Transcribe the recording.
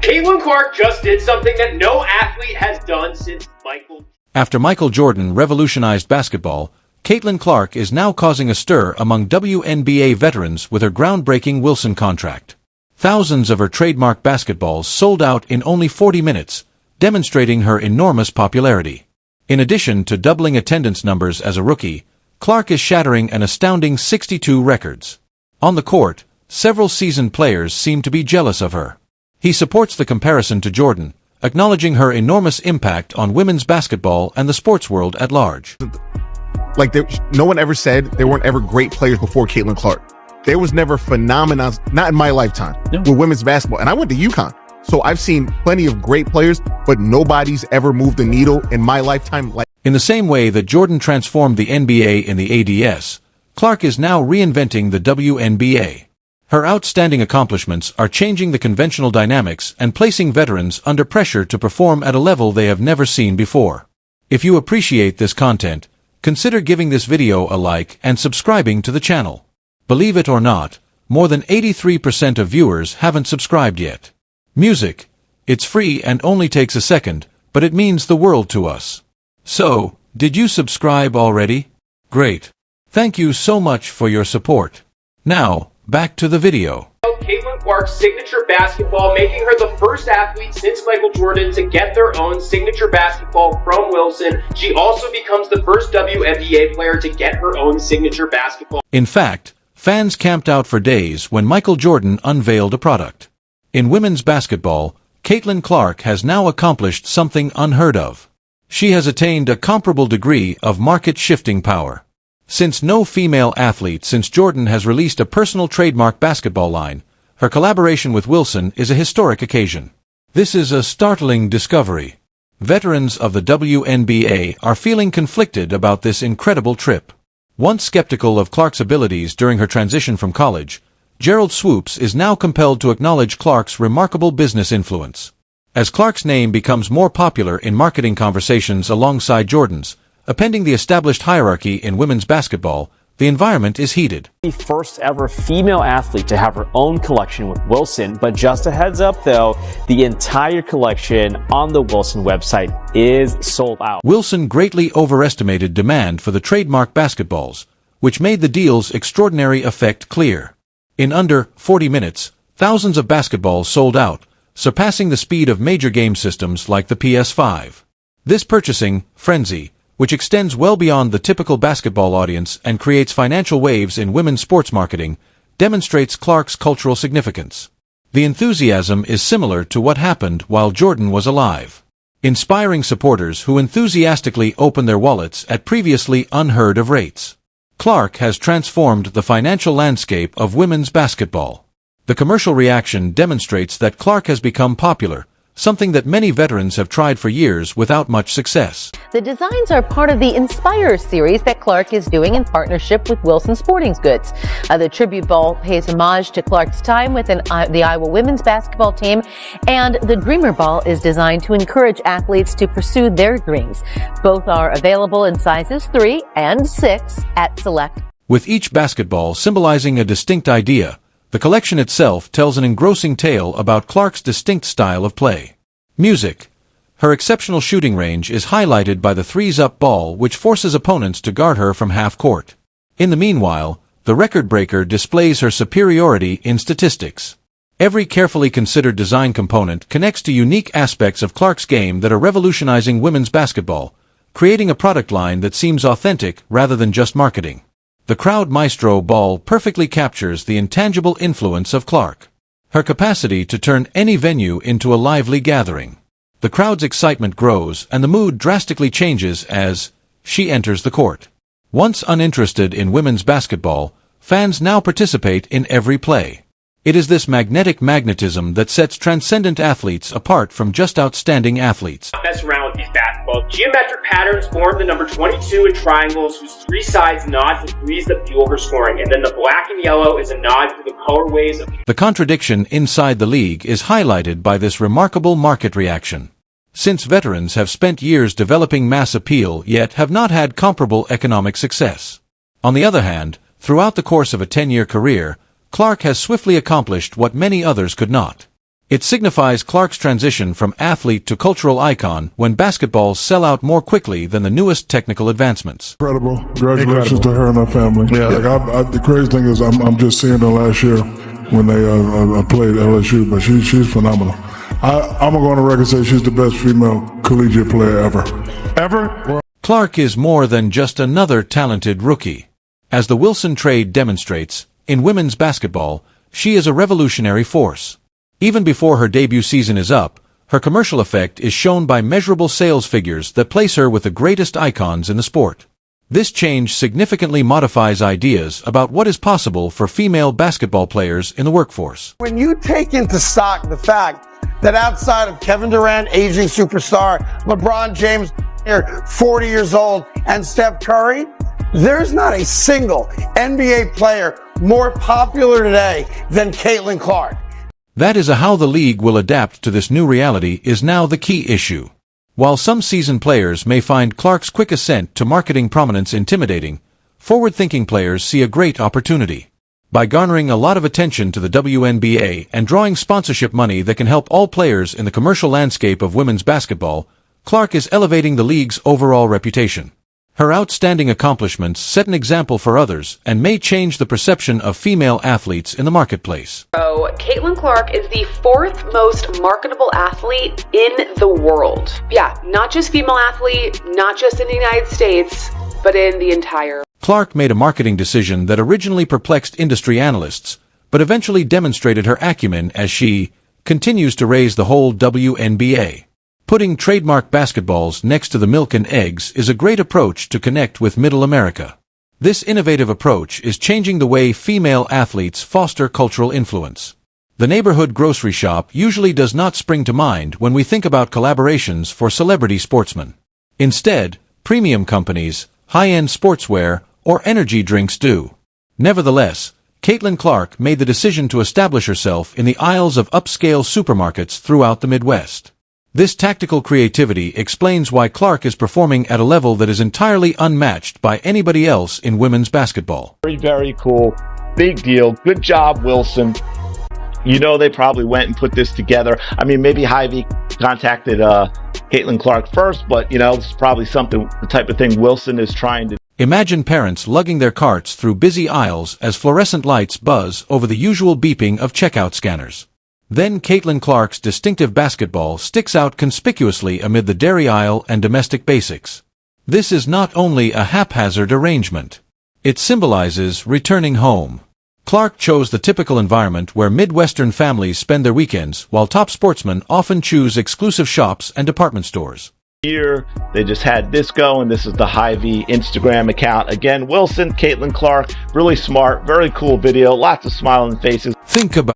Caitlin Clark just did something that no athlete has done since Michael. After Michael Jordan revolutionized basketball, Caitlin Clark is now causing a stir among WNBA veterans with her groundbreaking Wilson contract. Thousands of her trademark basketballs sold out in only 40 minutes, demonstrating her enormous popularity. In addition to doubling attendance numbers as a rookie, Clark is shattering an astounding 62 records. On the court, several seasoned players seem to be jealous of her. He supports the comparison to Jordan, acknowledging her enormous impact on women's basketball and the sports world at large. Like, no one ever said there weren't ever great players before Caitlin Clark. There was never phenomenon, not in my lifetime, with women's basketball. And I went to UConn, so I've seen plenty of great players, but nobody's ever moved the needle in my lifetime. In the same way that Jordan transformed the NBA in the ADS, Clark is now reinventing the WNBA. Her outstanding accomplishments are changing the conventional dynamics and placing veterans under pressure to perform at a level they have never seen before. If you appreciate this content, consider giving this video a like and subscribing to the channel. Believe it or not, more than 83% of viewers haven't subscribed yet. Music. It's free and only takes a second, but it means the world to us. So, did you subscribe already? Great. Thank you so much for your support. Now, back to the video. Caitlin Clark's signature basketball, making her the first athlete since Michael Jordan to get their own signature basketball from Wilson. She also becomes the first WNBA player to get her own signature basketball. In fact, fans camped out for days when Michael Jordan unveiled a product. In women's basketball, Caitlin Clark has now accomplished something unheard of. She has attained a comparable degree of market-shifting power. Since no female athlete since Jordan has released a personal trademark basketball line, her collaboration with Wilson is a historic occasion. This is a startling discovery. Veterans of the WNBA are feeling conflicted about this incredible trip. Once skeptical of Clark's abilities during her transition from college, Gerald Swoops is now compelled to acknowledge Clark's remarkable business influence. As Clark's name becomes more popular in marketing conversations alongside Jordan's, appending the established hierarchy in women's basketball, the environment is heated. The first ever female athlete to have her own collection with Wilson, but just a heads up though, the entire collection on the Wilson website is sold out. Wilson greatly overestimated demand for the trademark basketballs, which made the deal's extraordinary effect clear. In under 40 minutes, thousands of basketballs sold out, surpassing the speed of major game systems like the PS5. This purchasing frenzy, which extends well beyond the typical basketball audience and creates financial waves in women's sports marketing, demonstrates Clark's cultural significance. The enthusiasm is similar to what happened while Jordan was alive, inspiring supporters who enthusiastically open their wallets at previously unheard of rates. Clark has transformed the financial landscape of women's basketball. The commercial reaction demonstrates that Clark has become popular, something that many veterans have tried for years without much success. The designs are part of the Inspire series that Clark is doing in partnership with Wilson Sporting Goods. The tribute ball pays homage to Clark's time within the Iowa women's basketball team, and the Dreamer Ball is designed to encourage athletes to pursue their dreams. Both are available in sizes 3 and 6 at select. With each basketball symbolizing a distinct idea, the collection itself tells an engrossing tale about Clark's distinct style of play. Music. Her exceptional shooting range is highlighted by the threes-up ball, which forces opponents to guard her from half-court. In the meanwhile, the record breaker displays her superiority in statistics. Every carefully considered design component connects to unique aspects of Clark's game that are revolutionizing women's basketball, creating a product line that seems authentic rather than just marketing. The Crowd Maestro ball perfectly captures the intangible influence of Clark. Her capacity to turn any venue into a lively gathering. The crowd's excitement grows and the mood drastically changes as she enters the court. Once uninterested in women's basketball, fans now participate in every play. It is this magnetism that sets transcendent athletes apart from just outstanding athletes. Mess around with these basketballs. Geometric patterns form the number 22 in triangles, whose 3 sides nod to threes that fuel her scoring, and then the black and yellow is a nod to the colorways of... The contradiction inside the league is highlighted by this remarkable market reaction. Since veterans have spent years developing mass appeal yet have not had comparable economic success. On the other hand, throughout the course of a 10-year career, Clark has swiftly accomplished what many others could not. It signifies Clark's transition from athlete to cultural icon when basketballs sell out more quickly than the newest technical advancements. Incredible. Congratulations to her and her family. Yeah. Like the crazy thing is I'm just seeing her last year when they played LSU, but she's phenomenal. I'm going to go on the record and say she's the best female collegiate player ever. Ever? Clark is more than just another talented rookie. As the Wilson trade demonstrates, in women's basketball, she is a revolutionary force. Even before her debut season is up, her commercial effect is shown by measurable sales figures that place her with the greatest icons in the sport. This change significantly modifies ideas about what is possible for female basketball players in the workforce. When you take into stock the fact that outside of Kevin Durant, aging superstar, LeBron James, 40 years old, and Steph Curry, there's not a single NBA player more popular today than Caitlin Clark. That is how the league will adapt to this new reality is now the key issue. While some seasoned players may find Clark's quick ascent to marketing prominence intimidating, forward-thinking players see a great opportunity. By garnering a lot of attention to the WNBA and drawing sponsorship money that can help all players in the commercial landscape of women's basketball, Clark is elevating the league's overall reputation. Her outstanding accomplishments set an example for others and may change the perception of female athletes in the marketplace. So, Caitlin Clark is the 4th most marketable athlete in the world. Yeah, not just female athlete, not just in the United States, but in the entire. Clark made a marketing decision that originally perplexed industry analysts, but eventually demonstrated her acumen as she continues to raise the whole WNBA. Putting trademark basketballs next to the milk and eggs is a great approach to connect with Middle America. This innovative approach is changing the way female athletes foster cultural influence. The neighborhood grocery shop usually does not spring to mind when we think about collaborations for celebrity sportsmen. Instead, premium companies, high-end sportswear, or energy drinks do. Nevertheless, Caitlin Clark made the decision to establish herself in the aisles of upscale supermarkets throughout the Midwest. This tactical creativity explains why Clark is performing at a level that is entirely unmatched by anybody else in women's basketball. Very, very cool. Big deal. Good job, Wilson. You know they probably went and put this together. I mean, maybe Hy-Vee contacted Caitlin Clark first, but, this is probably the type of thing Wilson is trying to. Imagine parents lugging their carts through busy aisles as fluorescent lights buzz over the usual beeping of checkout scanners. Then Caitlin Clark's distinctive basketball sticks out conspicuously amid the dairy aisle and domestic basics. This is not only a haphazard arrangement. It symbolizes returning home. Clark chose the typical environment where Midwestern families spend their weekends, while top sportsmen often choose exclusive shops and department stores. Here, they just had this going. This is the Hy-Vee Instagram account. Again, Wilson, Caitlin Clark, really smart, very cool video, lots of smiling faces. Think about